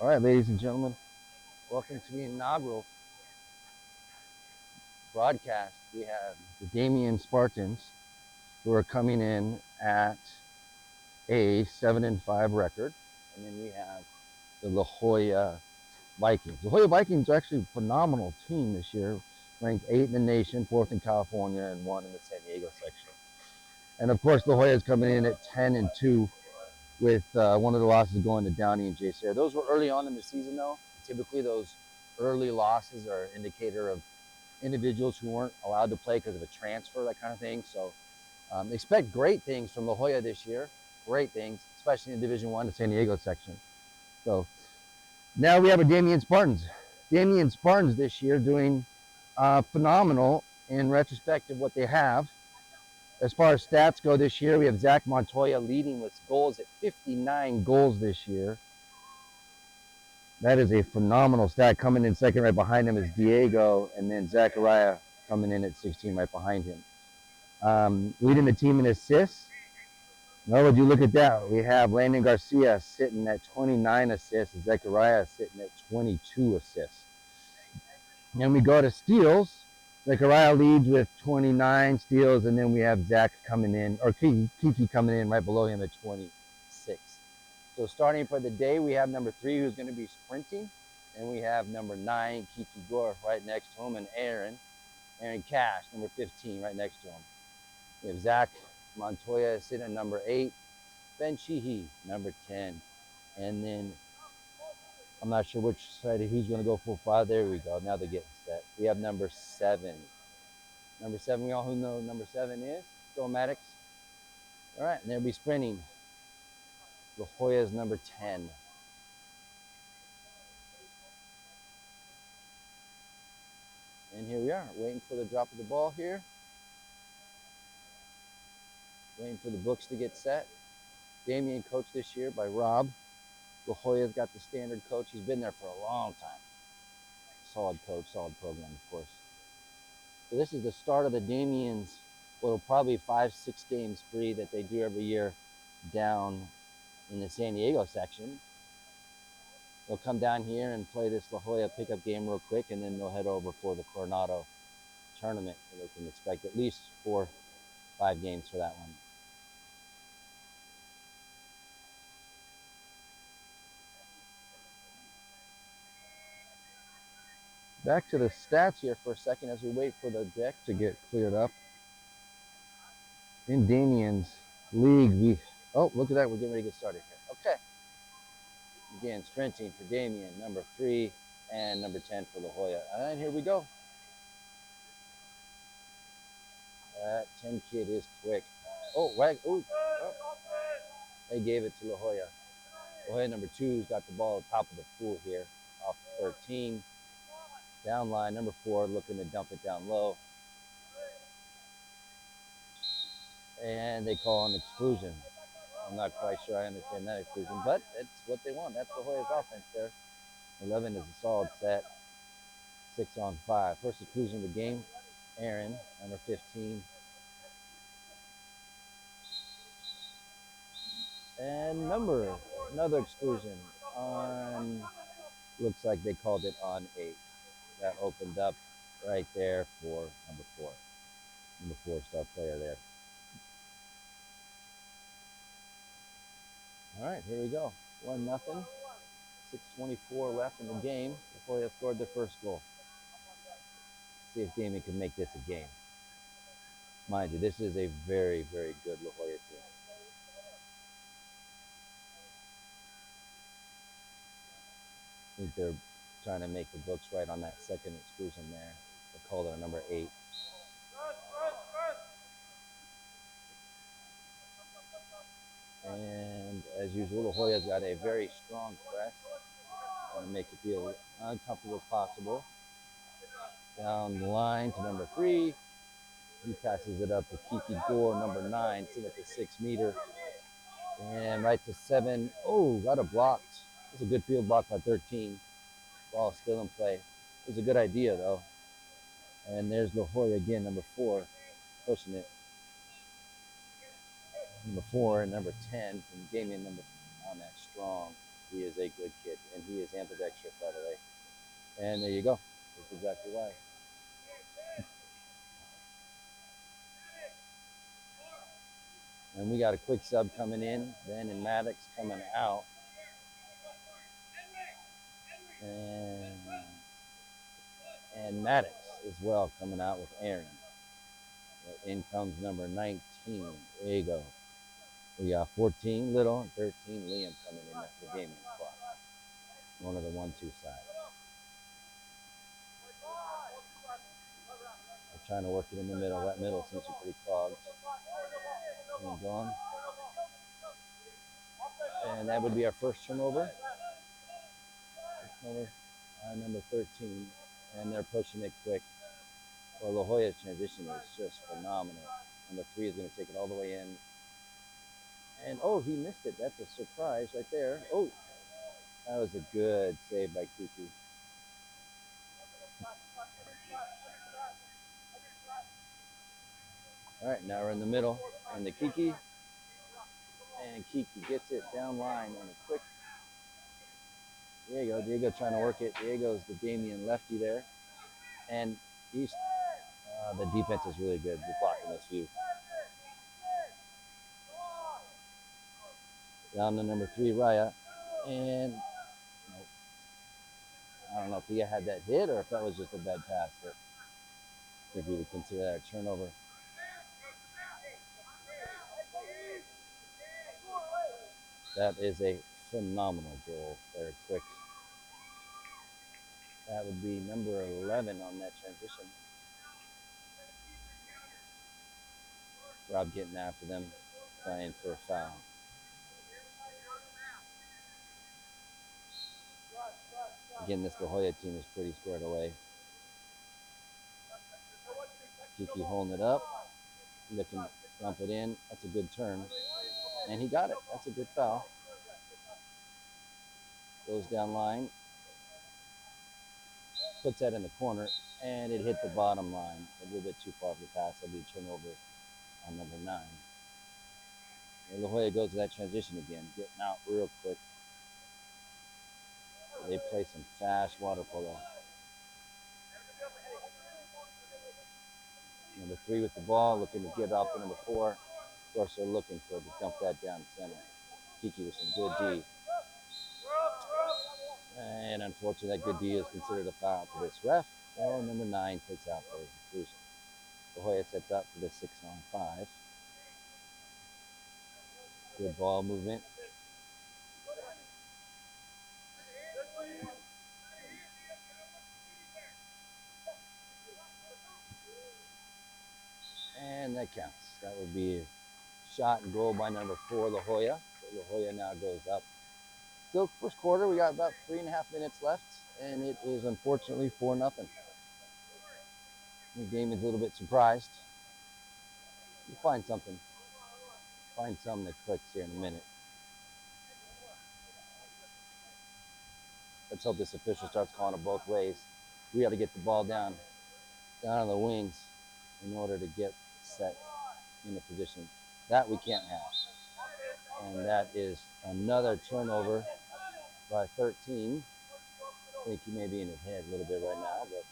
All right, ladies and gentlemen, welcome to the inaugural broadcast. We have the Damien Spartans, who are coming in at a 7-5 record, and then we have the La Jolla Vikings. The La Jolla Vikings are actually a phenomenal team this year, ranked 8th in the nation, 4th in California, and 1 in the San Diego section. And of course, La Jolla is coming in at 10-2, with one of the losses going to Downey and JC. Those were early on in the season, though. Typically, those early losses are an indicator of individuals who weren't allowed to play because of a transfer, that kind of thing. So expect great things from La Jolla this year. Great things, especially in Division One, the San Diego section. So now we have a Damien Spartans. Damien Spartans this year doing phenomenal in retrospect of what they have. As far as stats go this year, we have Zach Montoya leading with goals at 59 goals this year. That is a phenomenal stat. Coming in second right behind him is Diego, and then Zachariah coming in at 16 right behind him. Leading the team in assists. Now, would you look at that? We have Landon Garcia sitting at 29 assists, and Zachariah sitting at 22 assists. Then we go to steals. Zachariah leads with 29 steals, and then we have Zach coming in, or Kiki coming in right below him at 26. So starting for the day, we have number 3 who's going to be sprinting, and we have number 9, Kiki Gore, right next to him, and Aaron Cash, number 15, right next to him. We have Zach Montoya sitting at number 8, Ben Sheehy, number 10, and then I'm not sure which side who's going to go full 5. There we go. Now they're getting set. We have number 7. Number 7, we all who know number 7 is Phil Maddox. All right, and they'll be sprinting. La Jolla's number 10. And here we are, waiting for the drop of the ball here. Waiting for the books to get set. Damien coached this year by Rob. La Jolla's got the standard coach. He's been there for a long time. Solid coach, solid program, of course. So this is the start of the Damien's, well, probably 5-6 game spree that they do every year down in the San Diego section. They'll come down here and play this La Jolla pickup game real quick, and then they'll head over for the Coronado tournament. So they can expect at least 4-5 games for that one. Back to the stats here for a second as we wait for the deck to get cleared up. In Damien's league, oh, look at that, we're getting ready to get started here. Okay. Again, sprinting for Damien, number 3, and number 10 for La Jolla. And here we go. That 10 kid is quick. Oh, right. Ooh. Oh. They gave it to La Jolla. La Jolla number 2's got the ball at the top of the pool here, off 13. Down line, number 4 looking to dump it down low. And they call an exclusion. I'm not quite sure I understand that exclusion, but it's what they want. That's La Jolla's offense there. 11 is a solid set. 6 on 5. First exclusion of the game, Aaron, number 15. And another exclusion on, looks like they called it on 8. That opened up right there for number 4. Number 4 star player there. All right, here we go. 1-0. 6:24 left in the game before they scored their first goal. See if Damien can make this a game. Mind you, this is a very, very good La Jolla team. I think they're trying to make the books right on that second exclusion there. They called it a number 8. And as usual, La Jolla's got a very strong press. Want to make it feel uncomfortable as possible. Down the line to number 3. He passes it up to Kiki Gore, number 9, sitting at the 6 meter. And right to 7. Oh, got it blocked. It's a good field block by 13. Ball still in play. It was a good idea, though. And there's La Jolla again, number 4, pushing it. Number 4 and number 10 from Damien, number on that strong he is a good kid, and he is ambidextrous, by the way. And there you go. That's exactly why. And we got a quick sub coming in, Ben and Maddox coming out. And Maddox as well coming out with Aaron. So in comes number 19. There you go. We got 14 Little and 13 Liam coming in at the gaming spot. One of the 1-2 side. I'm trying to work it in the middle. That middle seems to be pretty clogged. And gone. And that would be our first turnover. Number 13. And they're pushing it quick. Well, La Jolla's transition is just phenomenal. Number 3 is going to take it all the way in. And, oh, he missed it. That's a surprise right there. Oh, that was a good save by Kiki. All right, now we're in the middle. And the Kiki. And Kiki gets it down line on a quick. There you go. Diego trying to work it. Diego's the Damien lefty there. And he's the defense is really good with blocking this view. Down to number 3, Raya. And I don't know if he had that hit or if that was just a bad pass, but I think we would consider that a turnover. That is a phenomenal goal there, quick. That would be number 11 on that transition. Rob getting after them, trying for a foul. Again, this La Jolla team is pretty squared away. Kiki holding it up, looking to dump it in. That's a good turn. And he got it. That's a good foul. Goes down line. Puts that in the corner, and it hit the bottom line. A little bit too far for the pass. That'll be a turnover on number 9. And La Jolla goes to that transition again, getting out real quick. They play some fast water polo. Number 3 with the ball, looking to get off to number 4. Of course, they're looking for to dump that down center. Kiki with some good D. And unfortunately, that good D is considered a foul to this ref. Well, number 9 takes out for his inclusion. La Jolla sets up for the 6-on-5. Good ball movement. And that counts. That would be a shot and goal by number 4, La Jolla. So La Jolla now goes up. Still first quarter, we got about 3.5 minutes left, and it is unfortunately 4-0. The game is a little bit surprised. We'll find something. Find something that clicks here in a minute. Let's hope this official starts calling it both ways. We got to get the ball down on the wings in order to get set in a position. That we can't have. And that is another turnover by 13. I think he may be in his head a little bit right now, but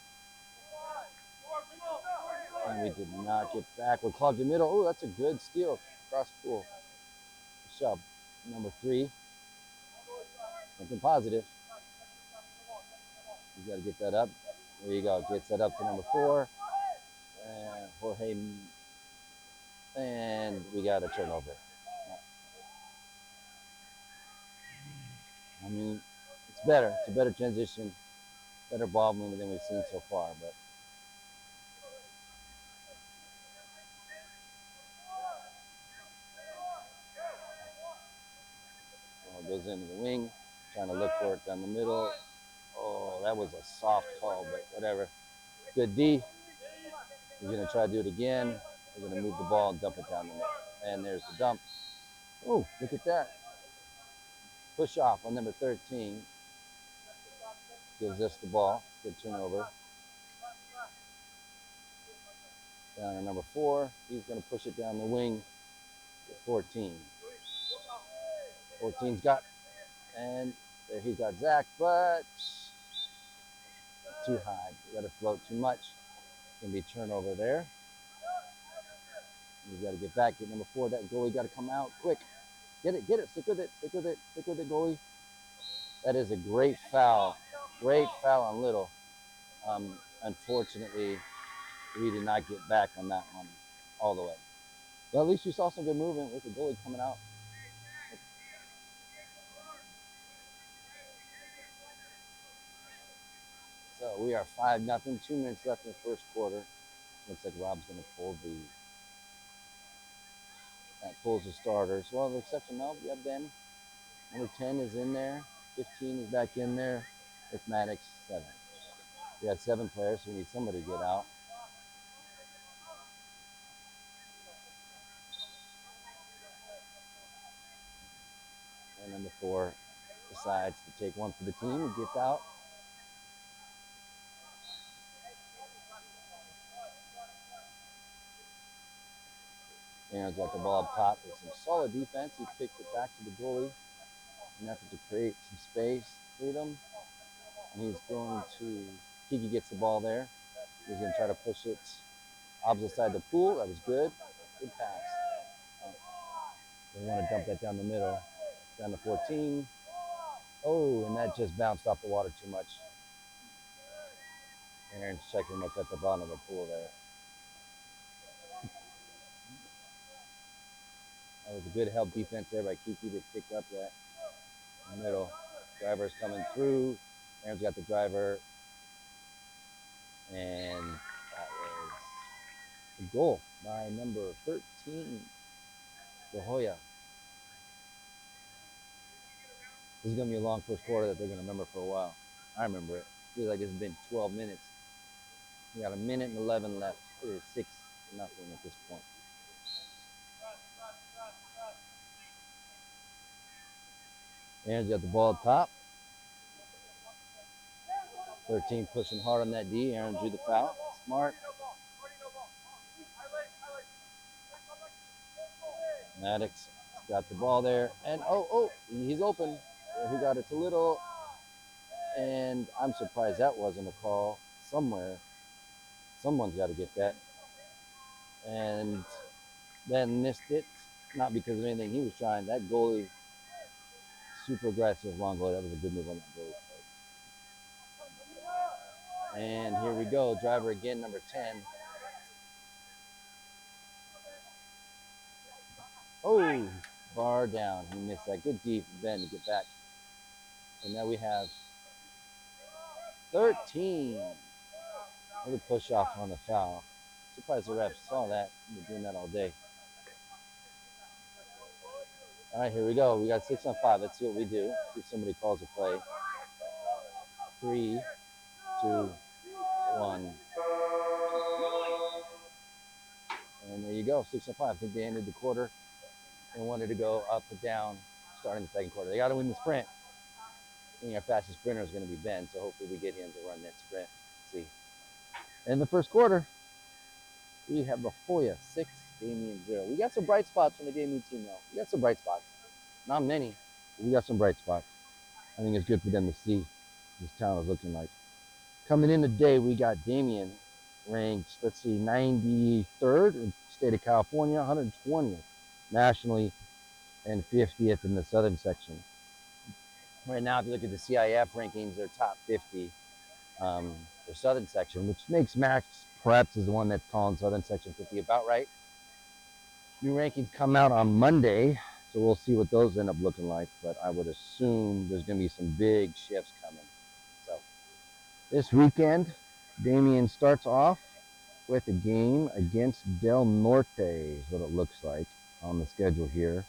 and we did not get back. We're clogged in the middle. Oh, that's a good steal across the pool. Shove. Number 3. Something positive. You got to get that up. There you go. Gets that up to number 4. And Jorge. And we got a turnover. I mean, it's better. It's a better transition, better ball movement than we've seen so far. But it goes into the wing, trying to look for it down the middle. Oh, that was a soft call, but whatever. Good D. He's going to try to do it again. We're going to move the ball and dump it down the middle. And there's the dump. Oh, look at that. Push off on number 13. Gives us the ball. Good turnover. Down to number 4. He's going to push it down the wing to 14. 14's got, and There he's got Zach, but too high. You got to float too much. Gonna be turnover there. You got to get back. Get number 4. That goalie got to come out quick. Get it, get it. Stick with it, stick with it, stick with it, goalie. That is a great foul. Great foul on Little. Unfortunately, we did not get back on that one all the way. But at least you saw some good movement with the goalie coming out. So we are 5-0. 2 minutes left in the first quarter. Looks like Rob's going to pull the. That pulls the starters. Well, the exception, no, we have Ben. Number 10 is in there. 15 is back in there. With Maddox, 7. We had 7 players, so we need somebody to get out. And number 4 decides to take one for the team and gets out. Aaron's got the ball up top with some solid defense. He kicked it back to the goalie in an effort to create some space, freedom. And he's going to, Kiki gets the ball there. He's going to try to push it opposite side of the pool. That was good. Good pass. They want to dump that down the middle. Down to 14. Oh, and that just bounced off the water too much. Aaron's checking what's at the bottom of the pool there. That was a good help defense there by Kiki to pick up that middle. Driver's coming through. Aaron's got the driver. And that was a goal by number 13, La Jolla. This is going to be a long first quarter that they're going to remember for a while. I remember it. Feels like it's been 12 minutes. We got 1 minute and 11 left. It is 6-0 at this point. Aaron's got the ball up top. 13 pushing hard on that D. Aaron drew the foul. Smart. Maddox got the ball there. And he's open. He got it to Little. And I'm surprised that wasn't a call somewhere. Someone's got to get that. And then missed it. Not because of anything he was trying. That goalie, super aggressive long goalie. That was a good move on that goalie. And here we go. Driver again, number 10. Oh, bar down. He missed that. Good deep Ben to get back. And now we have 13. Another push off on the foul. Surprised the refs saw that. We've been doing that all day. All right, here we go. We got 6 on 5. Let's see what we do. See if somebody calls a play. 3, 2, 1. And there you go. 6 on 5. I think they ended the quarter and wanted to go up and down starting the second quarter. They got to win the sprint. I think our fastest sprinter is going to be Ben, so hopefully we get him to run that sprint. Let's see. In the first quarter, we have La Jolla 6, Damien 0. We got some bright spots from the Damien team, though. We got some bright spots. Not many, but we got some bright spots. I think it's good for them to see what this town is looking like. Coming in today, we got Damien ranked, 93rd in the state of California, 120th nationally, and 50th in the southern section. Right now, if you look at the CIF rankings, they're top 50 for southern section, which makes Max perhaps is the one that's calling southern section 50 about right. New rankings come out on Monday, so we'll see what those end up looking like, but I would assume there's going to be some big shifts coming. So this weekend, Damien starts off with a game against Del Norte, is what it looks like on the schedule here.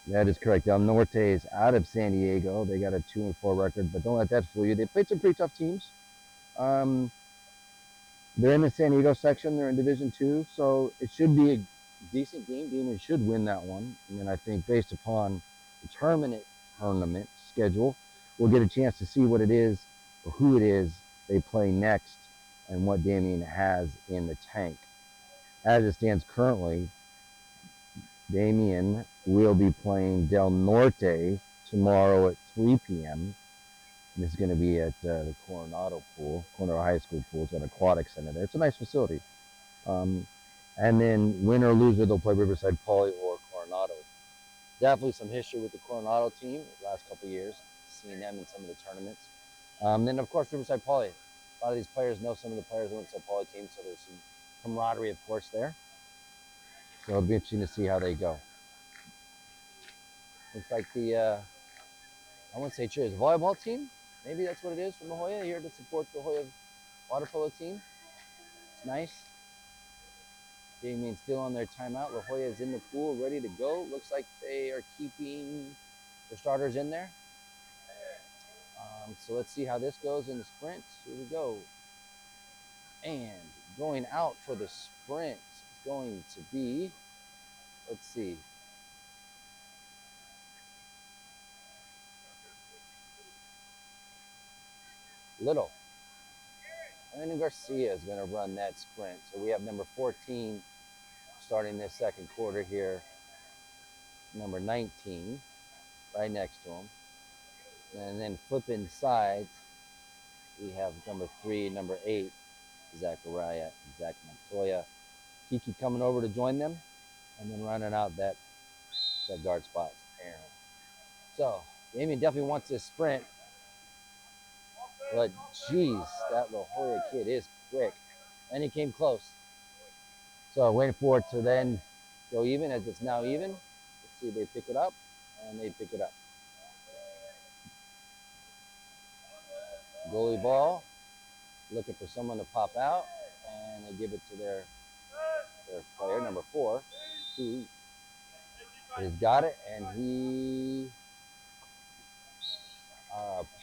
That is correct. Del Norte is out of San Diego. They got a 2-4 record, but don't let that fool you. They played some pretty tough teams. They're in the San Diego section. They're in Division 2, so it should be a decent game. Damien should win that one. And then I think based upon the tournament schedule, we'll get a chance to see what it is or who it is they play next and what Damien has in the tank. As it stands currently, Damien will be playing Del Norte tomorrow at 3 p.m. And it's going to be at the Coronado High School pool. It's got an aquatic center there. It's a nice facility. Um, and then win or loser, they'll play Riverside Poly or Coronado. Definitely some history with the Coronado team the last couple of years, seeing them in some of the tournaments. Then, of course, Riverside Poly. A lot of these players know some of the players on the Riverside Poly team, so there's some camaraderie, of course, there. So it'll be interesting to see how they go. Looks like the, I wouldn't say cheers, volleyball team. Maybe that's what it is from La Jolla, here to support the La Jolla water polo team. It's nice. Damien's still on their timeout. La Jolla is in the pool, ready to go. Looks like they are keeping their starters in there. So let's see how this goes in the sprint. Here we go. And going out for the sprint is going to be, let's see. Little. Brandon Garcia is going to run that sprint. So we have number 14 starting this second quarter here. Number 19 right next to him. And then flipping sides, we have number 3, number 8, Zachariah and Zach Montoya. Kiki coming over to join them, and then running out that guard spot, Aaron. So, Damien definitely wants this sprint, but geez, that La Jolla kid is quick. And he came close. So, waiting for it to then go even, as it's now even. Let's see if they pick it up, and they pick it up. Goalie ball, looking for someone to pop out, and they give it to their player, number 4, who has got it, and he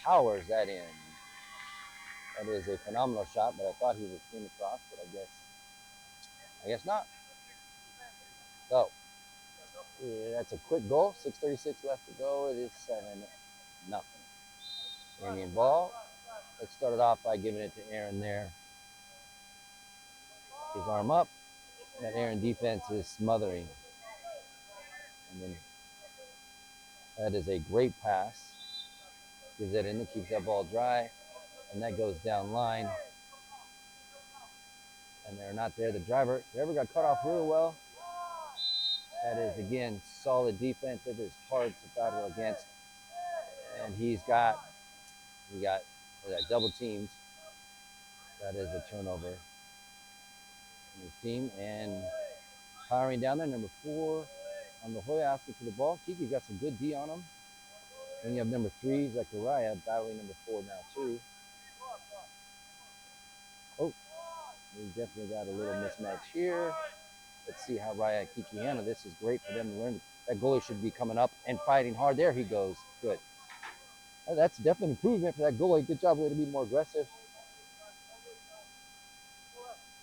powers that in. That is a phenomenal shot, but I thought he was clean across, but I guess not. So, yeah, that's a quick goal. 6:36 left to go. It is 7-0. Damien ball. Let's start it off by giving it to Aaron there. His arm up. That Aaron defense is smothering. And then that is a great pass. Gives it in, keeps that ball dry. And that goes down line. And they're not there. The driver got cut off really well. That is, again, solid defense. That is hard to battle against. And we got double teams. That is a turnover in his team. And powering down there, number 4 on La Jolla asking for the ball. Kiki got some good D on him. Then you have number 3, Zachariah, battling number 4 now, too. Oh, we definitely got a little mismatch here. Let's see how Raya and Kiki handle. This is great for them to learn. That goalie should be coming up and fighting hard. There he goes. Good. That's definitely an improvement for that goalie. Good job, way to be more aggressive.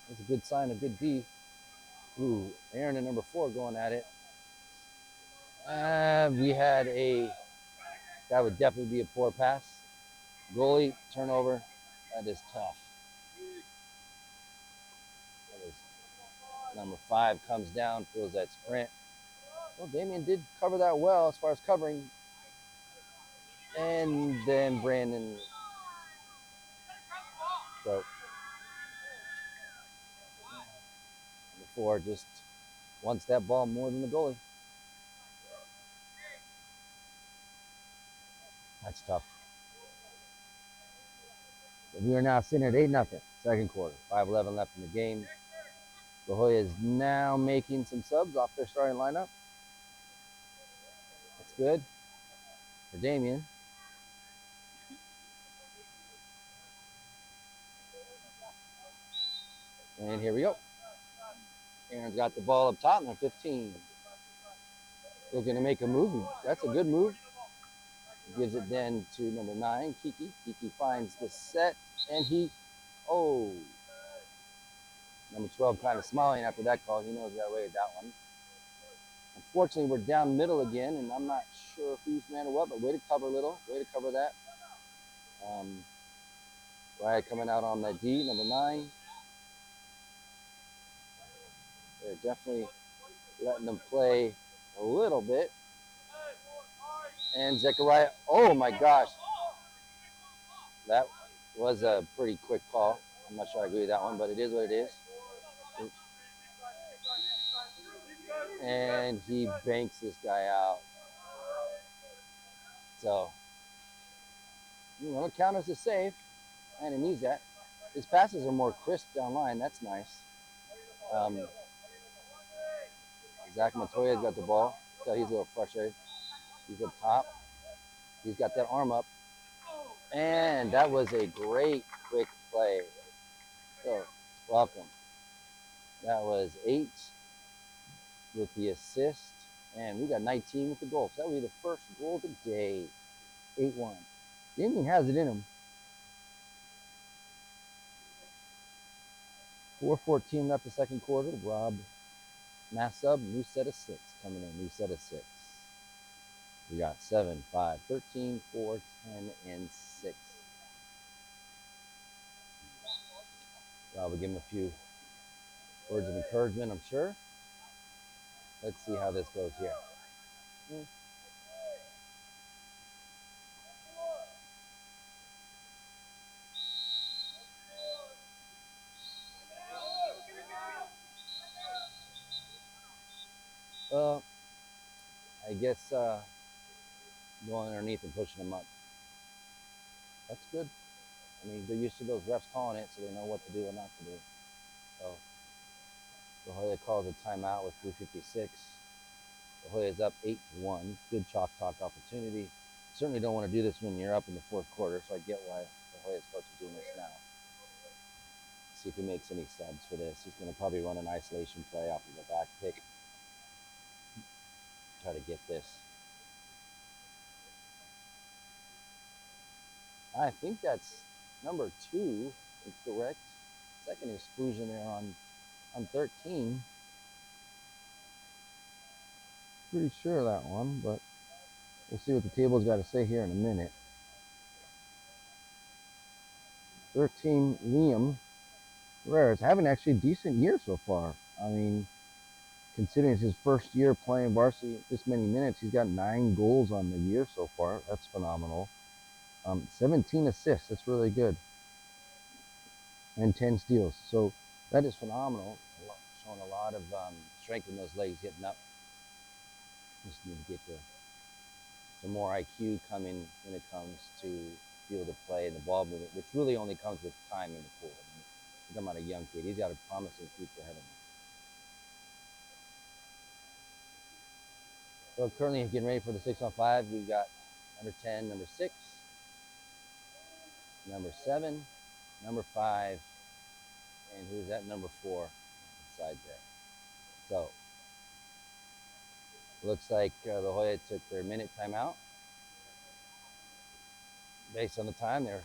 That's a good sign of good D. Ooh, Aaron and number 4 going at it. We had that would definitely be a poor pass. Goalie, turnover. That is tough. That is, number 5 comes down, feels that sprint. Well, Damien did cover that well as far as covering. And then Brandon. So, number 4 just wants that ball more than the goalie. That's tough. So we are now sitting at 8-0, second quarter. 5:11 left in the game. La Jolla is now making some subs off their starting lineup. That's good for Damien. And here we go. Aaron's got the ball up top, and they're 15. Looking to make a move. That's a good move. Gives it then to number 9, Kiki. Kiki finds the set, and number 12 kind of smiling after that call. He knows he got away with that one. Unfortunately, we're down middle again, and I'm not sure who's man or what, but way to cover Little. Way to cover that. Ryan coming out on that D, number 9. They're definitely letting them play a little bit. And Zechariah, oh my gosh, that was a pretty quick call. I'm not sure I agree with that one, but it is what it is. And he banks this guy out. So, it count as a save, and it needs that. His passes are more crisp down line. That's nice. Um, Zach Montoya's got the ball. So he's a little frustrated. He's up top. He's got that arm up. And that was a great quick play. So, welcome. That was 8 with the assist. And we got 19 with the goal. So that would be the first goal of the day. 8-1. Damien has it in him. 4:14 left the second quarter. Rob Massub, new set of 6 coming in. New set of 6. We got 7, 5, 13, 4, 10, and 6. Rob will give him a few words of encouragement, I'm sure. Let's see how this goes here. I guess going underneath and pushing them up. That's good. I mean, they're used to those refs calling it, so they know what to do and not to do. So, La Jolla calls a timeout with 3:56. La Jolla's up 8-1. Good chalk talk opportunity. Certainly don't want to do this when you're up in the fourth quarter, so I get why La Jolla's coach is doing this now. See if he makes any subs for this. He's going to probably run an isolation play off of the back pick. Try to get this. I think that's number 2 is correct. Second exclusion there on 13. Pretty sure of that one, but we'll see what the table's got to say here in a minute. 13, Liam Herrera is having actually a decent year so far. I mean, considering it's his first year playing varsity this many minutes, he's got 9 goals on the year so far. That's phenomenal. 17 assists. That's really good. And 10 steals. So that is phenomenal. Showing a lot of strength in those legs, getting up. Just need to get some more IQ coming when it comes to field of play and the ball movement, which really only comes with time in the pool. I mean, you're talking about a young kid. He's got a promising future ahead of him. So currently getting ready for the 6-on-5. We've got number 10, number 6, number 7, number 5, and who's that? Number 4 inside there. So looks like La Jolla took their minute timeout. Based on the time, they're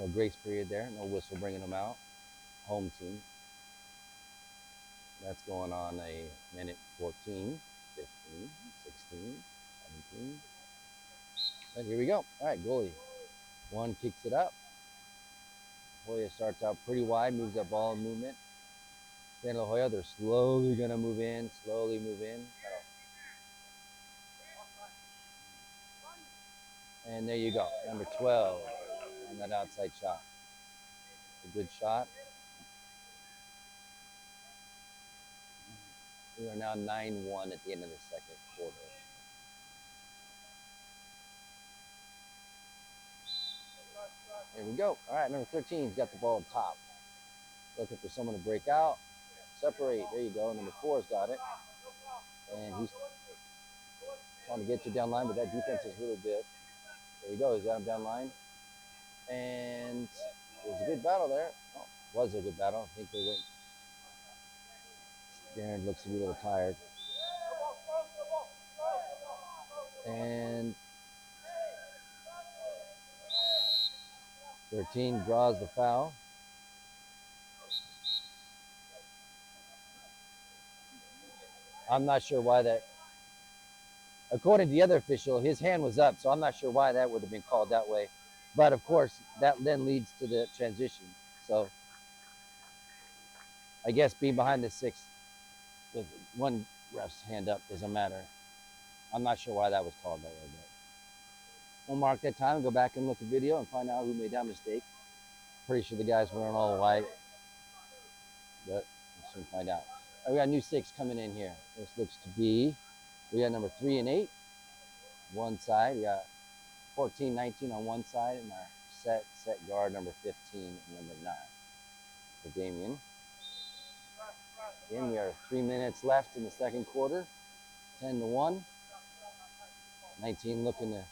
a grace period there. No whistle bringing them out. Home team. That's going on a minute 14, 15, 16, 17. And here we go. All right, goalie. 1 kicks it up. La Jolla starts out pretty wide, moves that ball in movement. Then La Jolla, they're slowly going to move in, slowly move in. And there you go, number 12 on that outside shot. A good shot. We are now 9-1 at the end of the second quarter. Here we go. All right, number 13's got the ball up top. Looking for someone to break out. Separate. There you go. Number 4's got it. And he's trying to get you down line, but that defense is really good. There you go. He's got him down line. And it was a good battle there. Oh, was a good battle. I think they went. Darren looks to be a little tired. And 13 draws the foul. I'm not sure why that. According to the other official, his hand was up, so I'm not sure why that would have been called that way. But of course, that then leads to the transition. So I guess being behind the 6 with one ref's hand up doesn't matter. I'm not sure why that was called that way. But We'll mark that time, go back and look at video and find out who made that mistake. Pretty sure the guys weren't all white, but we'll soon find out. Right, we got new six coming in here. This looks to be, we got number 3 and 8, one side. We got 14, 19 on one side, and our set guard number 15 and number 9 for Damien. Again, we are 3 minutes left in the second quarter, 10-1. 19 looking to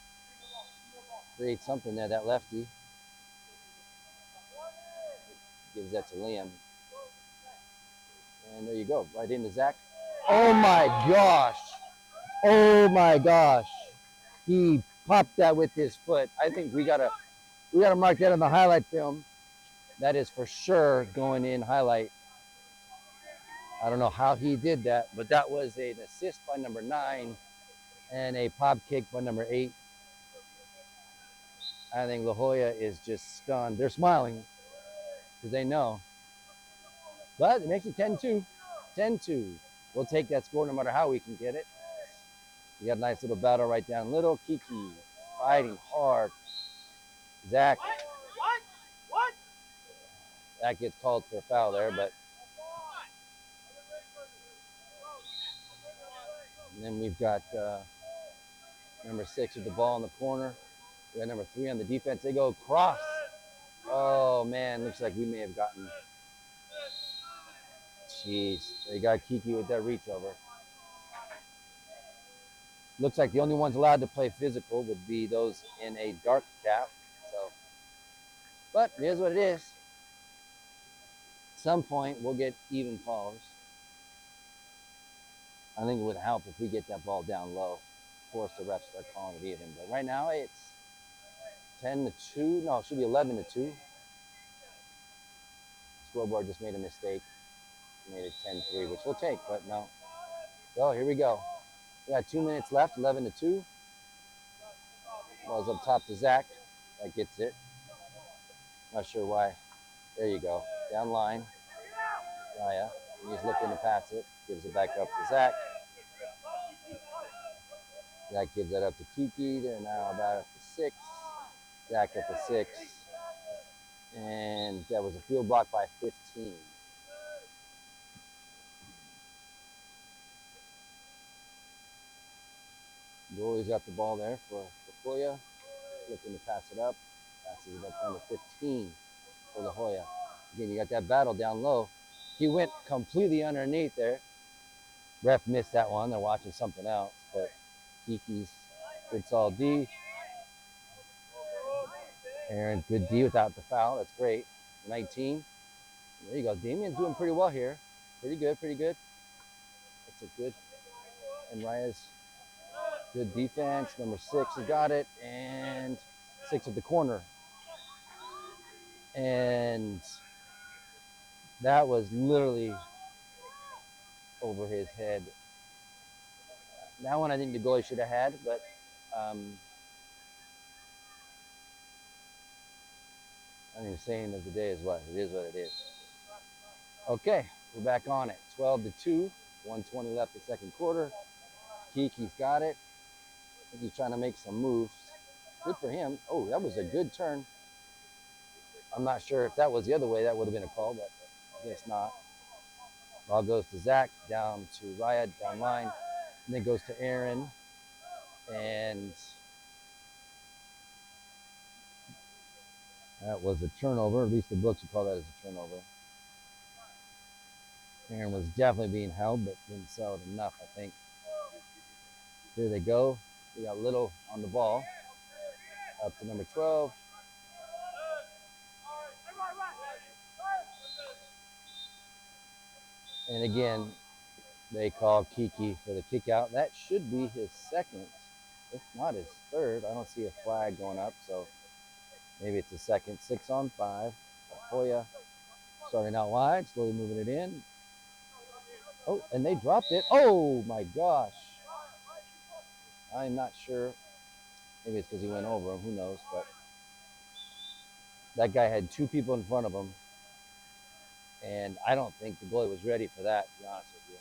create something there, that lefty. Gives that to Liam. And there you go, right into Zach. Oh my gosh. Oh my gosh. He popped that with his foot. I think we gotta mark that on the highlight film. That is for sure going in highlight. I don't know how he did that, but that was an assist by number 9 and a pop kick by number 8. I think La Jolla is just stunned. They're smiling because they know. But it makes it 10-2. 10-2. We'll take that score no matter how we can get it. We got a nice little battle right down little. Kiki fighting hard. Zach. That gets called for a foul there, but. And then we've got number 6 with the ball in the corner. We got number 3 on the defense. They go cross. Oh man, looks like we may have gotten. Jeez, they got Kiki with that reach over. Looks like the only ones allowed to play physical would be those in a dark cap. So, but it is what it is. At some point, we'll get even calls. I think it would help if we get that ball down low, force the refs to start calling it even. But right now, it's 10-2. No, it should be 11-2. Scoreboard just made a mistake. Made it 10-3, which we'll take, but no. So here we go. We got 2 minutes left, 11-2. Ball's up top to Zach. That gets it. Not sure why. There you go. Down line. Raya. He's looking to pass it. Gives it back up to Zach. Zach gives that up to Kiki. They're now about up to 6. Zach up to 6. And that was a field block by 15. Goalie's got the ball there for Jolla. Looking to pass it up. Passes it up number 15 for La Jolla. Again, you got that battle down low. He went completely underneath there. Ref missed that one. They're watching something else. But Kiki's good solid D. Aaron, good D without the foul. That's great. 19. There you go. Damien's doing pretty well here. Pretty good, pretty good. That's a good. And Raya's good defense. Number 6 has got it. And 6 at the corner. And that was literally over his head. That one I think the goalie should have had, but I think the saying of the day is what? It is what it is. Okay, we're back on it. 12-2, 1:20 left the second quarter. Kiki's got it. I think he's trying to make some moves. Good for him. Oh, that was a good turn. I'm not sure if that was the other way, that would have been a call, but I guess not. Ball goes to Zach, down to Raya, down line, and then goes to Aaron. And that was a turnover. At least the books would call that as a turnover. Aaron was definitely being held, but didn't sell it enough, I think. Here they go. We got Little on the ball. Up to number 12. And again, they call Kiki for the kick out. That should be his second, if not his third. I don't see a flag going up, so maybe it's a second. 6-on-5. Jolla starting out wide, slowly moving it in. Oh, and they dropped it. Oh my gosh. I'm not sure. Maybe it's because he went over him. Who knows? But that guy had 2 people in front of him. And I don't think the goalie was ready for that, to be honest with you.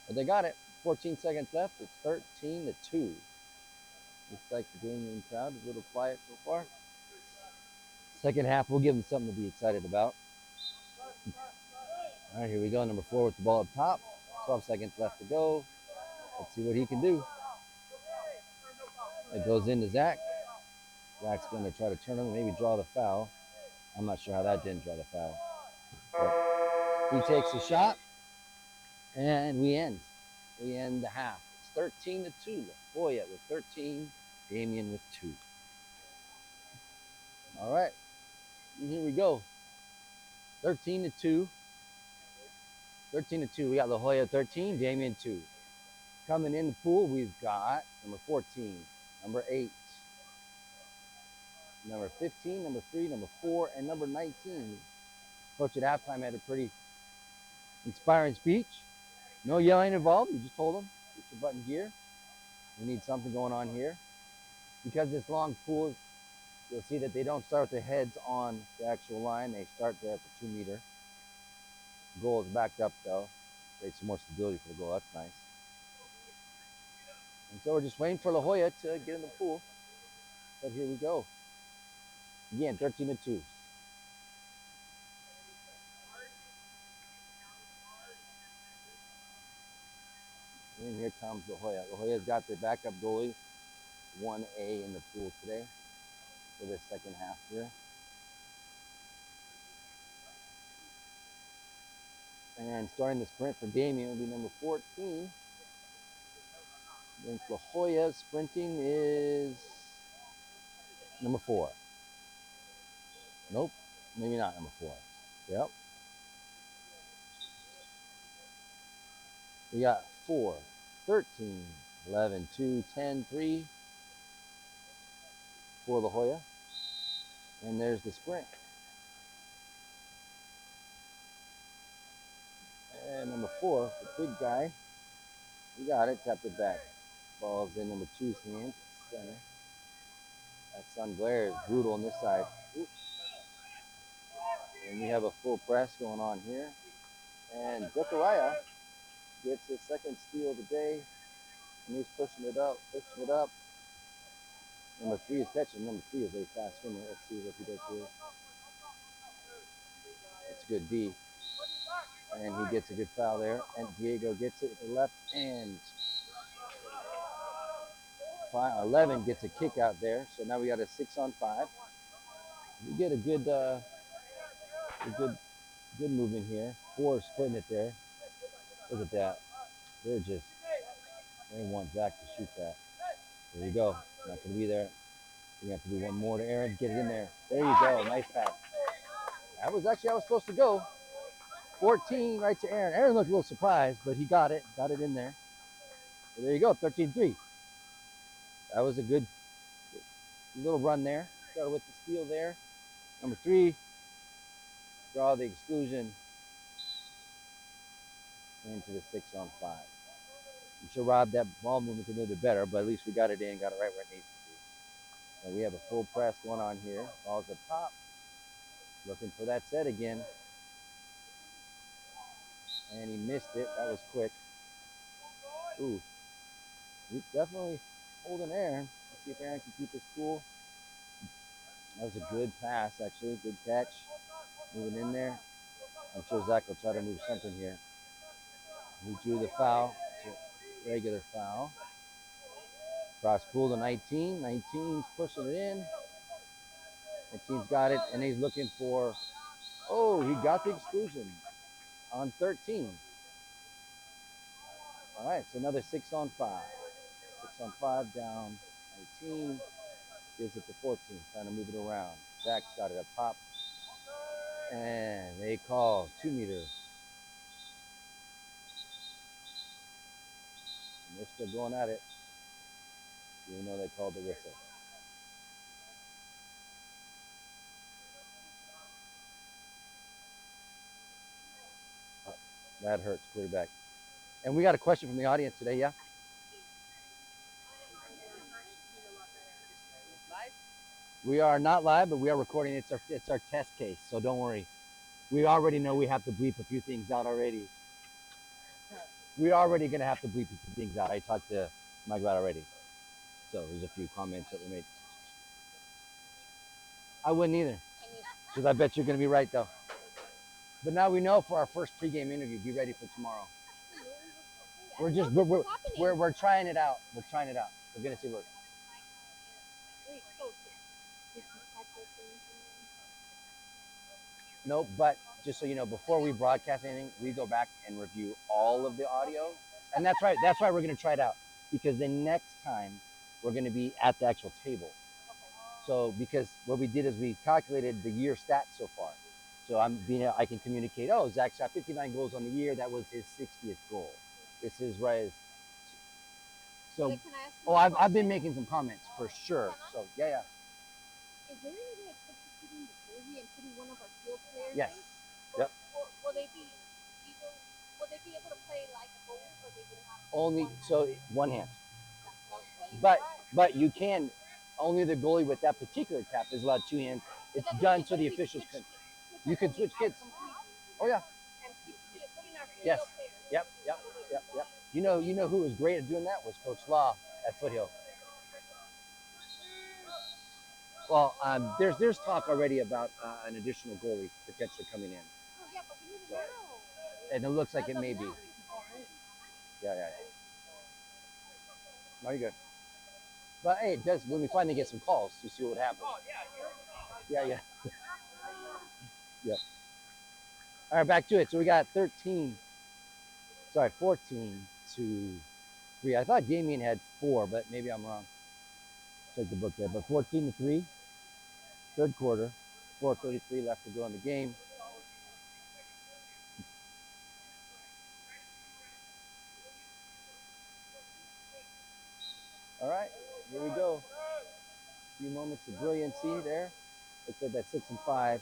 But they got it. 14 seconds left. It's 13-2. Looks like the Damien crowd is a little quiet so far. Second half, we'll give them something to be excited about. All right, here we go. Number 4 with the ball up top. 12 seconds left to go. Let's see what he can do. It goes into Zach. Zach's going to try to turn him and maybe draw the foul. I'm not sure how that didn't draw the foul. But he takes a shot, and we end. We end the half. It's 13-2. La Jolla with 13. Damien with 2. All right. Here we go. 13-2. 13-2. We got La Jolla 13, Damien 2. Coming in the pool, we've got number 14, number 8, number 15, number 3, number 4, and number 19. Coach at halftime had a pretty inspiring speech. No yelling involved. We just told them, get your butt in gear. We need something going on here. Because this long pool, you'll see that they don't start with their heads on the actual line. They start there at the 2 meter. Goal is backed up though. Create some more stability for the goal. That's nice. And so we're just waiting for La Jolla to get in the pool. But here we go. Again, 13-2. And here comes La Jolla. La Jolla's got their backup goalie, 1A in the pool today for this second half here. And starting the sprint for Damien will be number 14. Against La Jolla, sprinting is number 4. Nope, maybe not number 4. Yep. We got 4, 13, 11, 2, 10, 3 for La Jolla. And there's the sprint. And number 4, the big guy, we got it, tapped it back. Ball's in number 2's hand, center. That sun glare is brutal on this side. Oops. And we have a full press going on here. And Zechariah gets his second steal of the day. And he's pushing it up, pushing it up. Number 3 is catching. Number 3 is a fast swimmer. Let's see what he does here. It's a good D. And he gets a good foul there. And Diego gets it with the left hand. 11 gets a kick out there. So now we got a 6-on-5. We get a good movement here. 4 is putting it there. Look at that. They want Zach to shoot that. There you go. Not going to be there. We have to do one more to Aaron. Get it in there. There you go. Nice pass. That was actually how it was supposed to go. 14 right to Aaron. Aaron looked a little surprised, but he got it. Got it in there. So there you go. 13-3. That was a good little run there. Started with the steal there. Number 3. Draw the exclusion into the 6-on-5. I'm sure Rob, that ball movement a little bit better, but at least we got it in, got it right where it needs to be. And we have a full press going on here. Ball's up top. Looking for that set again. And he missed it. That was quick. Ooh. He's definitely holding Aaron. Let's see if Aaron can keep his cool. That was a good pass, actually. Good catch. Moving in there. I'm sure Zach will try to move something here. He drew the foul. It's a regular foul. Cross pool to 19. 19's pushing it in. 19's got it, and he's looking for, oh, he got the exclusion on 13. All right, so another 6-on-5. 6-on-5 down 19. Gives it to 14, trying to move it around. Zach's got it up top. And they call 2 meter. And they're still going at it, even though they called the whistle. Oh, that hurts, quarterback. And we got a question from the audience today, yeah? We are not live, but we are recording. It's our test case, so don't worry. We already know we have to bleep a few things out already. We're already going to have to bleep a few things out. I talked to Mike about it already. So there's a few comments that were made. I wouldn't either, because I bet you're going to be right though. But now we know for our first pregame interview. Be ready for tomorrow. We're just we're trying it out. We're trying it out. We're gonna see what. Nope, but just so you know, before we broadcast anything, we go back and review all of the audio, and that's right. That's why we're gonna try it out, because the next time we're gonna be at the actual table. So because what we did is we calculated the year stats so far. So I can communicate. Oh, Zach shot 59 goals on the year. That was his 60th goal. This is right. So, oh, I've been making some comments for sure. So yeah. Is there any way of substituting the jersey and putting one of our field players? Yes. Yep. Will they be able to play like a goalie, or they will have only so one hand? But But you can only the goalie with that particular cap is allowed two hands. It's done so the officials can. You can switch kids. Oh yeah. Yes. Yep. You know who was great at doing that was Coach Law at Foothill. Well, there's talk already about an additional goalie potentially coming in. So, and it looks like it may be. Yeah. No, you're good. But hey, it does when we finally get some calls to see what happens. Yeah. Yep. All right, back to it. So we got 14 to 3. I thought Damien had 4, but maybe I'm wrong. Check the book there. But 14 to 3, third quarter, 4:33 left to go in the game. All right, here we go. A few moments of brilliancy there. Looks like that 6 and 5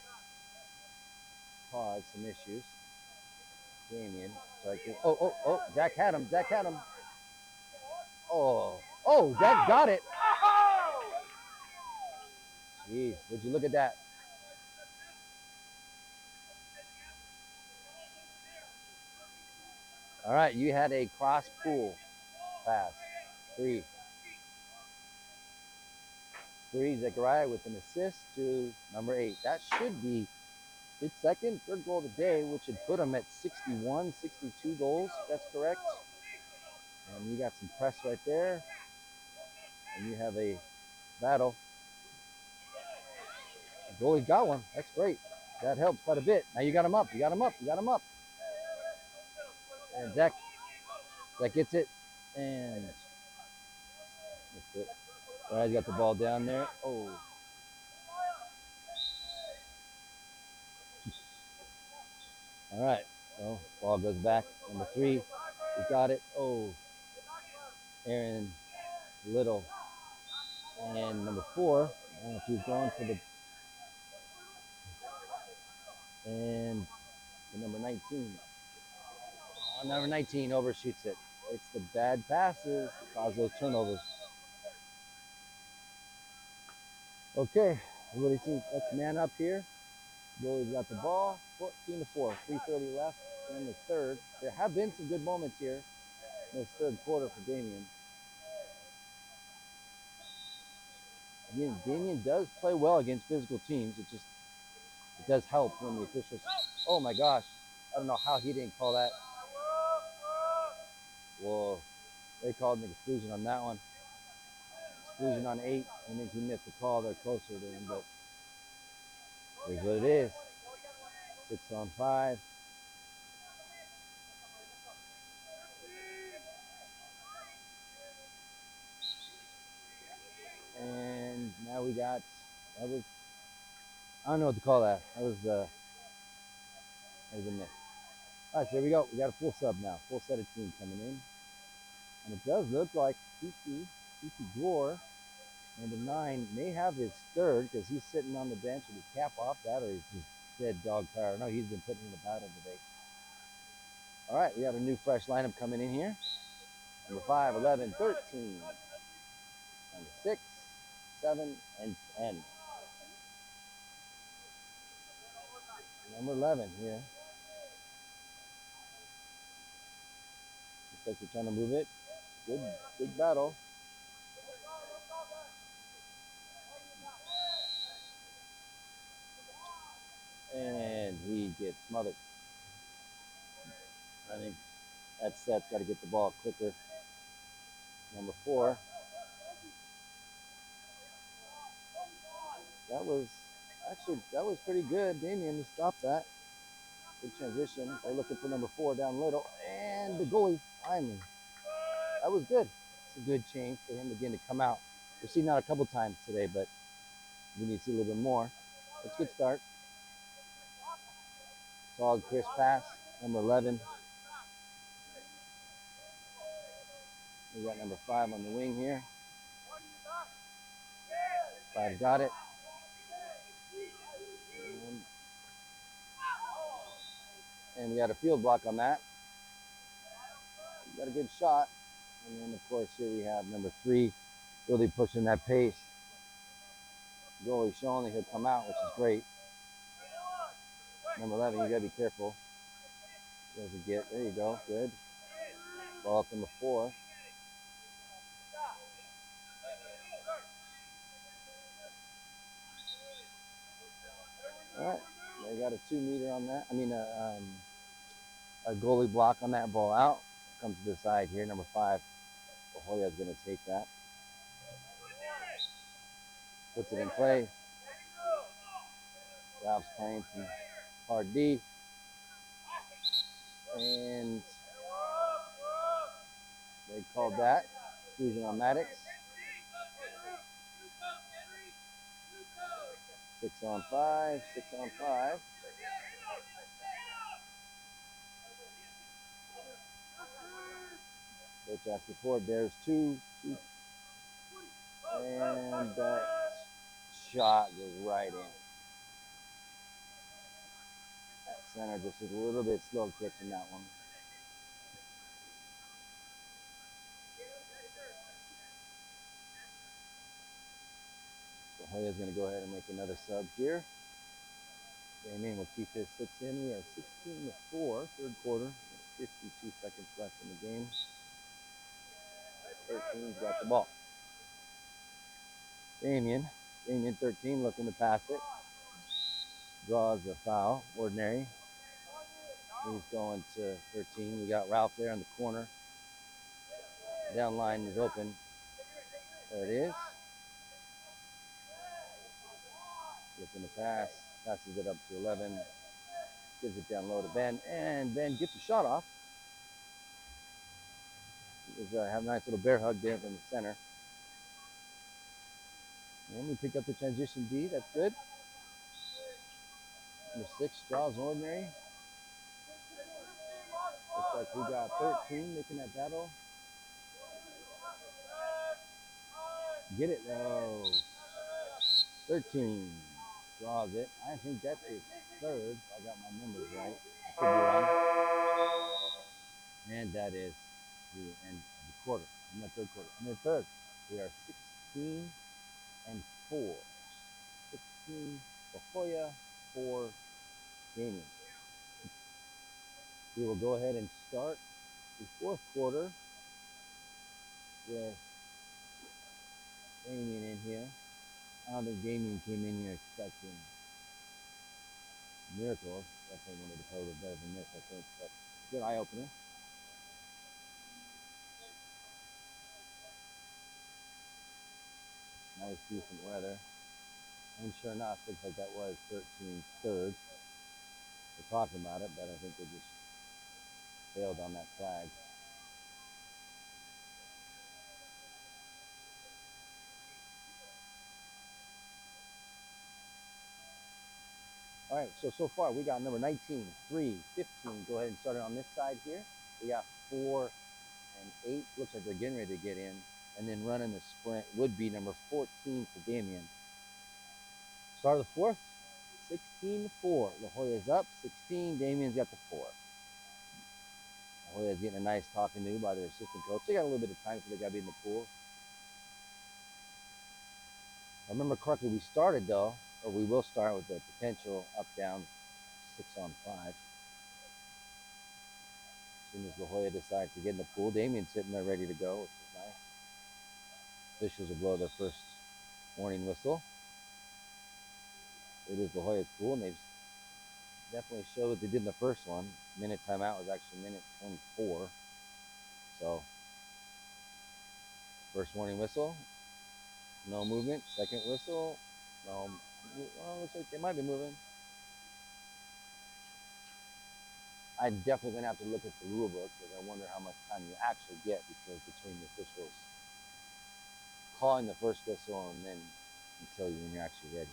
caused some issues. Damien. So Zach had him. Oh, Zach got it. Jeez, would you look at that? All right, you had a cross pool pass. Three, Zechariah with an assist to number 8. That should be his third goal of the day, which would put him at 61, 62 goals. That's correct. And you got some press right there. And you have a battle. The goalie got one. That's great. That helps quite a bit. Now you got him up. And Zach gets it. And that's it. All right, got the ball down there. Oh. All right. Well, ball goes back. Number 3. We got it. Oh. Aaron Little. And number 4. I don't know if he's going for the. And the number 19. Number 19 overshoots it. It's the bad passes that cause those turnovers. Okay, everybody seems let's man up here. Goalie's got the ball. 14 to 4. 3:30 left in the third. There have been some good moments here in this third quarter for Damien. Again, Damien does play well against physical teams. It does help when the officials. Oh my gosh, I don't know how he didn't call that. Whoa, they called an exclusion on that one. Exclusion on 8. I think he missed the call. They're closer to him, but here's what it is. 6 on 5. And now we got, I don't know what to call that. That was a miss. All right, so here we go. We got a full sub now. Full set of team coming in. And it does look like T.T. Gore, and the 9 may have his third because he's sitting on the bench with his cap off that, or he's just dead dog tired. No, he's been putting in the battle today. All right, we got a new fresh lineup coming in here. Number 5, 11, 13. Number 6, 7, and 10. Number 11 here. Looks like they're trying to move it. Good battle. he gets smothered. I think that set's got to get the ball quicker. Number 4. That was pretty good. Damien to stop that. Good transition. They're looking for number 4 down little. And the goalie finally. That was good. It's a good change for him again to come out. We've seen that a couple times today, but we need to see a little bit more. It's a good start. Solid crisp pass. Number 11. We got number 5 on the wing here. 5 got it. And we got a field block on that. We got a good shot. And then, of course, here we have number 3 really pushing that pace. Goalie showing that he'll come out, which is great. Number 11, you got to be careful. Doesn't get, there you go, good. Ball up number 4. All right, they got a 2-meter on that. I mean, a goalie block on that ball out. Comes to the side here, number 5. La Jolla is going to take that. Puts it in play. Ralph's playing some hard D. And they called that. Squeezing on Maddox. 6 on 5, 6 on 5. Coach asked before, there's 2. And that shot goes right in. That center just a little bit slow catching that one. La Jolla's going to go ahead and make another sub here. Damien will keep his 6 in. We are 16-4, third quarter. 52 seconds left in the game. 13's got the ball. Damien 13 looking to pass it. Draws a foul, ordinary. He's going to 13. We got Ralph there in the corner. Down line is open. There it is. Looking to pass. Passes it up to 11. Gives it down low to Ben. And Ben gets a shot off. Have a nice little bear hug there from the center. And we pick up the transition D. That's good. Number 6 draws ordinary. Looks like we got 13 making that battle. Get it though. 13 draws it. I think that's his 3rd. If I got my numbers right. I could be wrong. And that is the end of the quarter. In the third quarter. In the third, we are 16-4. 16 La Jolla, 4 Damien. We will go ahead and start the fourth quarter with Damien in here. I don't think Damien came in here expecting miracles. Definitely wanted to play a little better than this, I think. But good eye opener. Nice, decent weather. And sure enough, looks like that was 13's 3rd. We're talking about it, but I think they just failed on that flag. All right, so far we got number 19, 3, 15. Go ahead and start it on this side here. We got 4 and 8. Looks like they're getting ready to get in. And then running the sprint would be number 14 for Damien. Start of the fourth, 16-4. La Jolla's up, 16. Damien's got the 4. La Jolla's getting a nice talking to by their assistant coach. They got a little bit of time before they got to be in the pool. If I remember correctly, we started though, or we will start with the potential up-down 6 on 5. As soon as La Jolla decides to get in the pool, Damien's sitting there ready to go, which is nice. Officials will blow their first warning whistle. It is La Jolla's pool, and they've definitely showed what they did in the first one. Minute timeout was actually minute 24. So, first warning whistle, no movement. Second whistle, no. Well, looks like they might be moving. I'm definitely gonna have to look at the rule book because I wonder how much time you actually get because between the officials calling the first whistle and then until you when you're actually ready.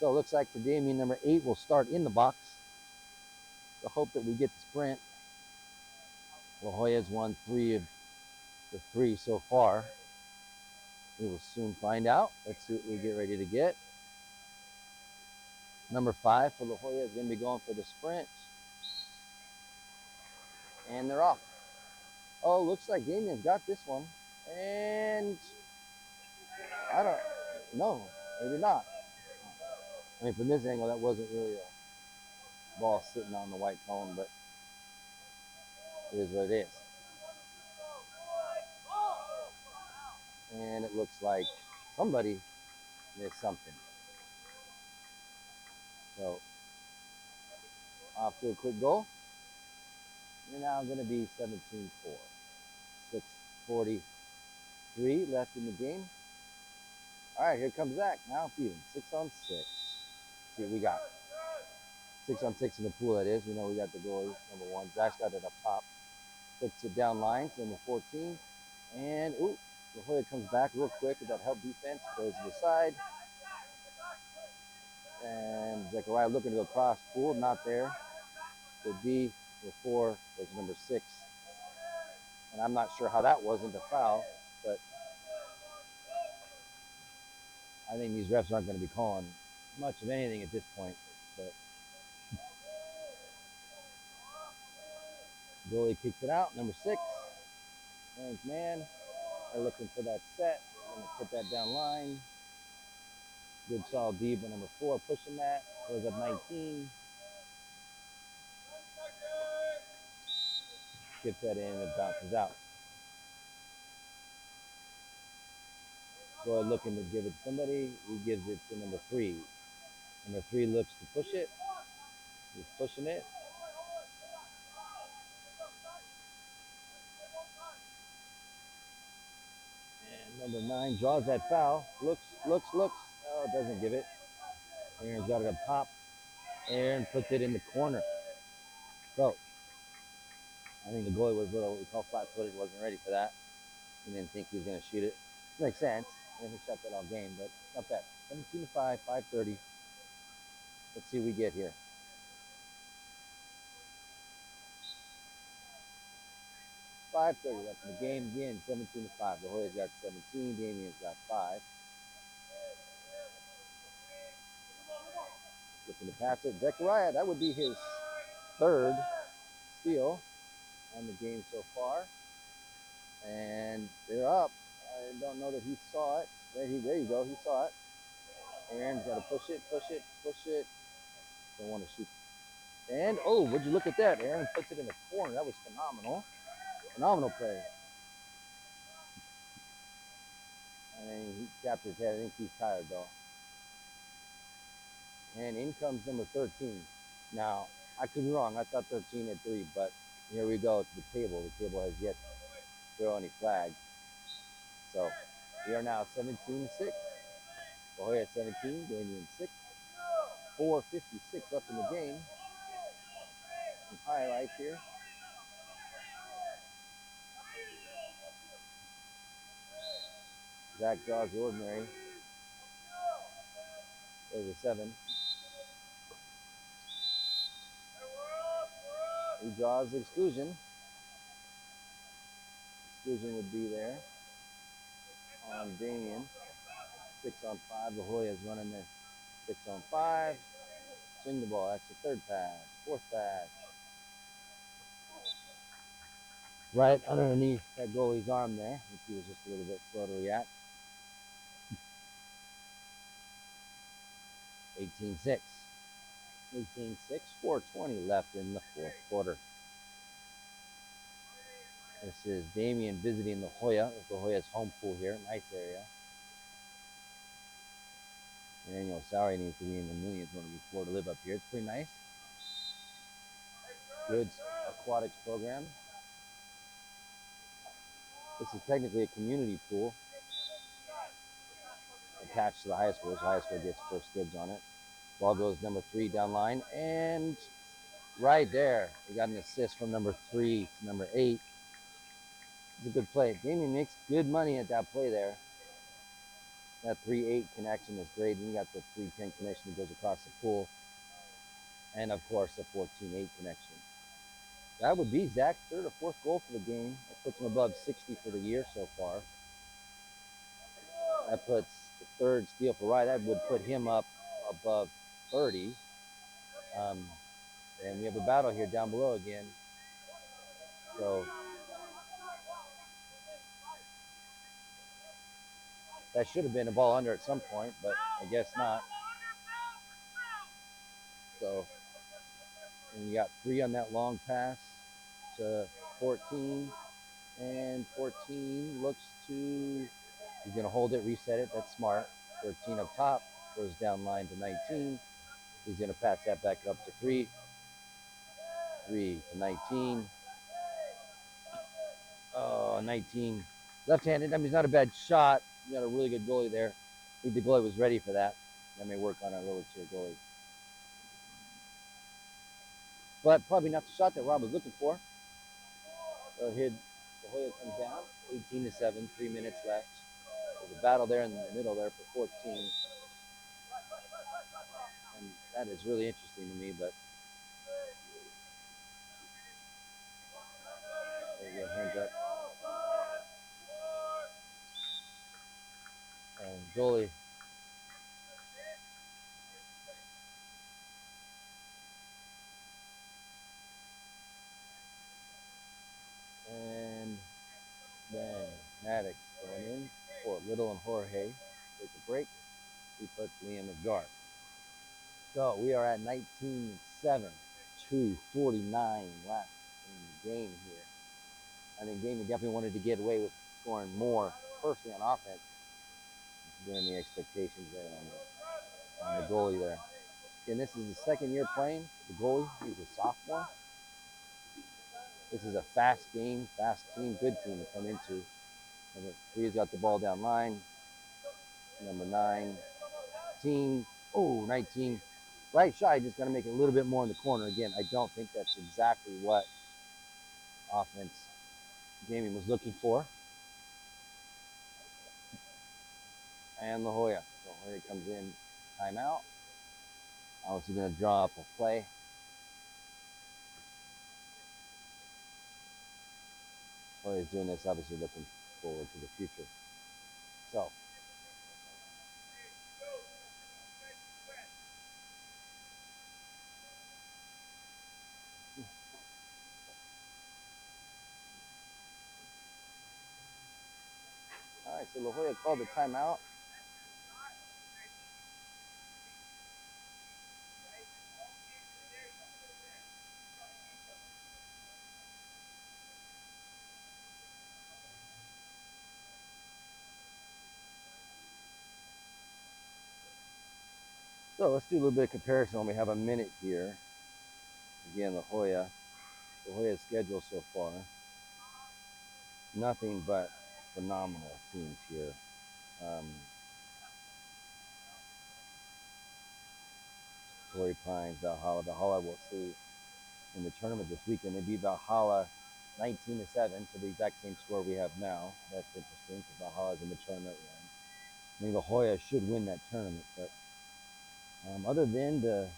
So it looks like for Damien number 8 will start in the box. The hope that we get the sprint. La Jolla's won 3 of the 3 so far. We will soon find out. Let's see what we get ready to get. Number 5 for La Jolla is going to be going for the sprint. And they're off. Oh, looks like Damien's got this one. And I don't know. Maybe not. I mean, from this angle, that wasn't really a ball sitting on the white cone, but it is what it is. And it looks like somebody missed something. So, off to a quick goal. We're now going to be 17-4. 6:43 left in the game. All right, here comes Zach. Now it's even. 6 on 6. Let's see what we got. 6 on 6 in the pool, that is. We know we got the goalie, number 1. Zach's got it up top. Puts it down line to number 14. And, ooh, La Jolla comes back real quick with that help defense. Goes to the side. And Zechariah looking to go cross pool. Not there. Could be before was number 6. And I'm not sure how that wasn't a foul, but I think these refs aren't going to be calling much of anything at this point. But goalie kicks it out. Number 6, Orange man. They're looking for that set. Going to put that down line. Good solid D, but number 4 pushing that. Goes up 19. Gets that in and it bounces out. Goalie looking to give it to somebody. He gives it to number 3. Number 3 looks to push it. He's pushing it. And number 9 draws that foul. Looks. Oh, doesn't give it. Aaron's got it up top. Aaron puts it in the corner. So, I think the goalie was what we call flat-footed. Wasn't ready for that. He didn't think he was going to shoot it. Makes sense. And he shot that all game, but not bad. 17-5, 5:30. Let's see what we get here. 5:30 left in the game. Again, 17-5. La Jolla's got 17. Damien's got 5. Looking to pass it. Zechariah, that would be his 3rd steal on the game so far. And they're up. I don't know that he saw it. There you go. He saw it. Aaron's got to push it. Don't want to shoot. And, oh, would you look at that? Aaron puts it in the corner. That was phenomenal. Phenomenal play. I mean, he tapped his head. I think he's tired, though. And in comes number 13. Now, I could be wrong. I thought 13 had 3, but here we go to the table. The table has yet to throw any flags. So, we are now 17-6. La Jolla at 17, Damien 6. 4:56 left in the game. Some highlights here. Zach draws the ordinary. There's a 7. He draws the exclusion. Exclusion would be there on Damien. 6 on 5. La Jolla is running the 6 on 5. Swing the ball. That's the 3rd pass. 4th pass. Right underneath that goalie's arm there. I think he was just a little bit slow to react. 18-6. 18-6. 4:20 left in the 4th quarter. This is Damien visiting La Jolla. La Jolla's home pool here. Nice area. Your annual salary needs to be in the millions in order to afford to live up here. It's pretty nice. Good aquatics program. This is technically a community pool attached to the high school. So the high school gets first dibs on it. Ball goes number 3 down line, and right there, we got an assist from number 3 to number 8. It's a good play. Damien makes good money at that play there. That 3-8 connection is great. Then you got the 3-10 connection that goes across the pool, and of course the 14-8 connection. That would be Zach's third or fourth goal for the game. That puts him above 60 for the year so far. That puts the third steal for Rye. That would put him up above 30. And we have a battle here down below again. So that should have been a ball under at some point, but I guess not. So, and you got 3 on that long pass to 14, and 14 looks to, he's going to hold it, reset it. That's smart. 13 up top, goes down line to 19. He's going to pass that back up to 3. 3 to 19. Oh, 19. Left-handed. I mean, it's not a bad shot. You got a really good goalie there. I think the goalie was ready for that. That may work on our lower tier goalie. But probably not the shot that Rob was looking for. So here, La Jolla comes down, 18-7, 3 minutes left. There's a battle there in the middle there for 14. And that is really interesting to me, but there you go, hands up. And goalie. And then Maddox going in for Little and Jorge. Take a break. He puts Liam as guard. So we are at 19-7, 2:49 left in the game here. I think Damien definitely wanted to get away with scoring more, personally on offense, during the expectations there on the goalie there. And this is the second year playing the goalie. He's a sophomore. This is a fast game, fast team, good team to come into. Number 3's got the ball down line. Number 19. Oh, 19. Right shy, just got to make it a little bit more in the corner. Again, I don't think that's exactly what offense Damien was looking for. And La Jolla. So La Jolla comes in, timeout. Obviously going to draw up a play. La Jolla's doing this, obviously looking forward to the future. So, all right, so La Jolla called the timeout. So let's do a little bit of comparison when we have a minute here. Again, La Jolla's schedule so far, nothing but phenomenal teams here. Torrey Pines, Valhalla. Valhalla will see in the tournament this weekend. They beat Valhalla 19-7, so the exact same score we have now. That's interesting because Valhalla's in the tournament run. I think La Jolla should win that tournament, but other than the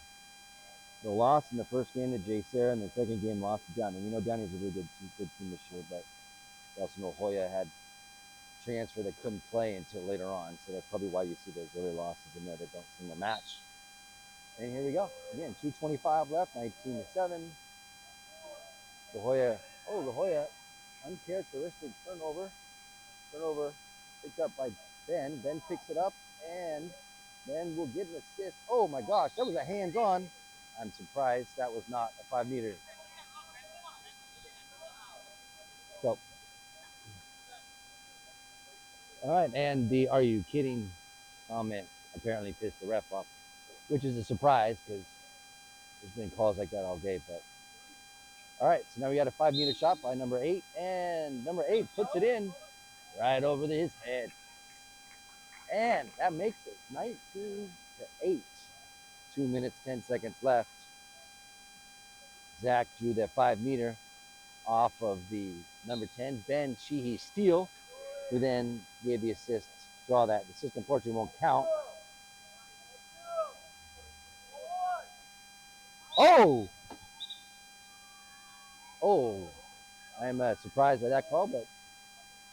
loss in the first game to J. Sarah and the second game loss to Downey. We know Downey's a really good team this year, but we also know Jolla had transfer that couldn't play until later on, so that's probably why you see those early losses in there that don't seem to match. And here we go. Again, 2:25 left, 19-7. La Jolla, La Jolla, uncharacteristic turnover. Turnover picked up by Ben. Ben picks it up, and Ben will get an assist. Oh my gosh, that was a hands-on. I'm surprised that was not a 5-meter. So, all right, and the "Are you kidding?" comment apparently pissed the ref off, which is a surprise because there's been calls like that all day. But all right, so now we got a 5-meter shot by number 8, and number 8 puts it in right over his head, and that makes it 19-8. 2 minutes 10 seconds left. Zach drew that 5-meter off of the number 10, Ben Sheehy Steele, who then gave the assist. Draw that. The assist unfortunately won't count. Oh! Oh! I'm surprised by that call, but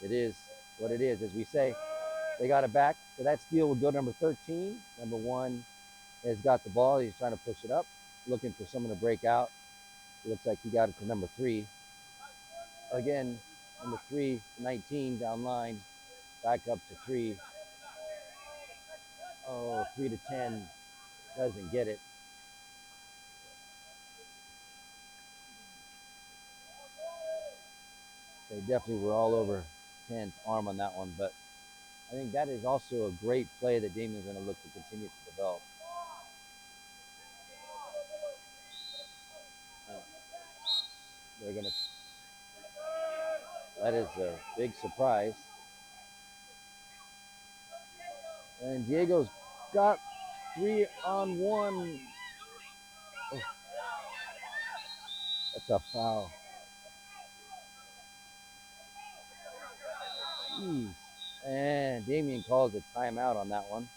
it is what it is, as we say. They got it back. So that steal will go to number 13. Number 1 has got the ball. He's trying to push it up, looking for someone to break out. It looks like he got it to number 3. Again, number 3, 19 down line, back up to 3. Oh, 3 to 10, doesn't get it. They definitely were all over 10's arm on that one, but I think that is also a great play that Damien's going to look to continue to develop. They're going to. That is a big surprise. And Diego's got 3-on-1. Oh, that's a foul. Jeez. And Damien calls a timeout on that one.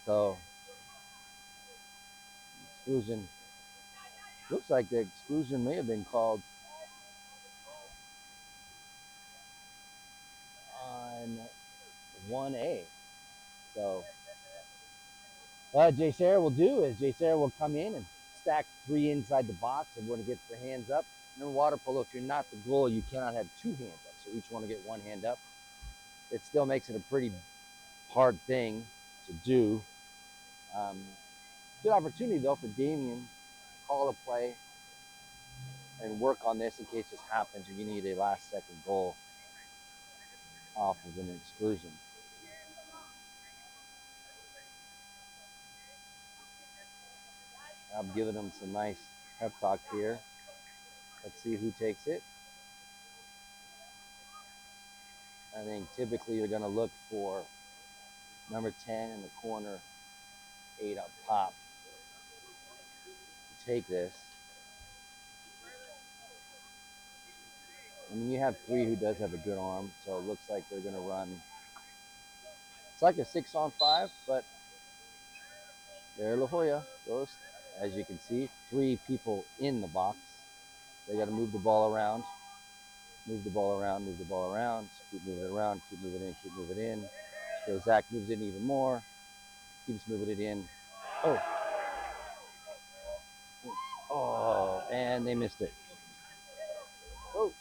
So, exclusion. Looks like the exclusion may have been called on 1A. So, what Jay Sarah will do is Jay Sarah will come in and stack 3 inside the box. Everyone gets their hands up. Remember, water polo, if you're not the goal, you cannot have 2 hands up. So each one will get 1 hand up. It still makes it a pretty hard thing to do. Good opportunity, though, for Damien to call a play and work on this in case this happens or you need a last-second goal off of an exclusion. I'm giving them some nice pep talk here. Let's see who takes it. I think typically you're going to look for number 10 in the corner, 8 up top to take this. I mean, you have 3 who does have a good arm, so it looks like they're going to run. It's like a 6-on-5, but there La Jolla goes. As you can see, 3 people in the box. They got to move the ball around, move the ball around, move the ball around, keep moving it around, keep moving it in, keep moving it in. So Zach moves it in even more, keeps moving it in. Oh. Oh, and they missed it. Oh.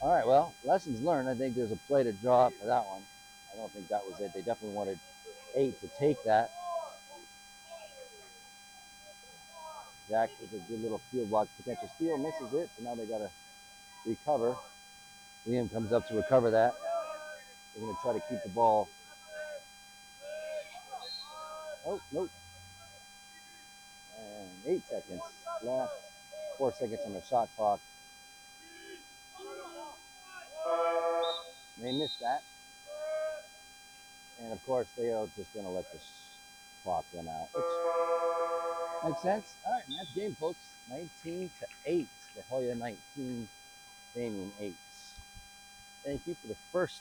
All right, well, lessons learned. I think there's a play to draw up for that one. I don't think that was it. They definitely wanted 8 to take that. Zach with a good little field block, potential steal, misses it, so now they got to recover. Liam comes up to recover that. They're going to try to keep the ball. Oh, nope. And 8 seconds left. 4 seconds on the shot clock. They missed that. And of course, they are just going to let the clock run out, which makes sense. All right, and that's game, folks. 19-8. La Jolla 19, Damien 8. Thank you for the first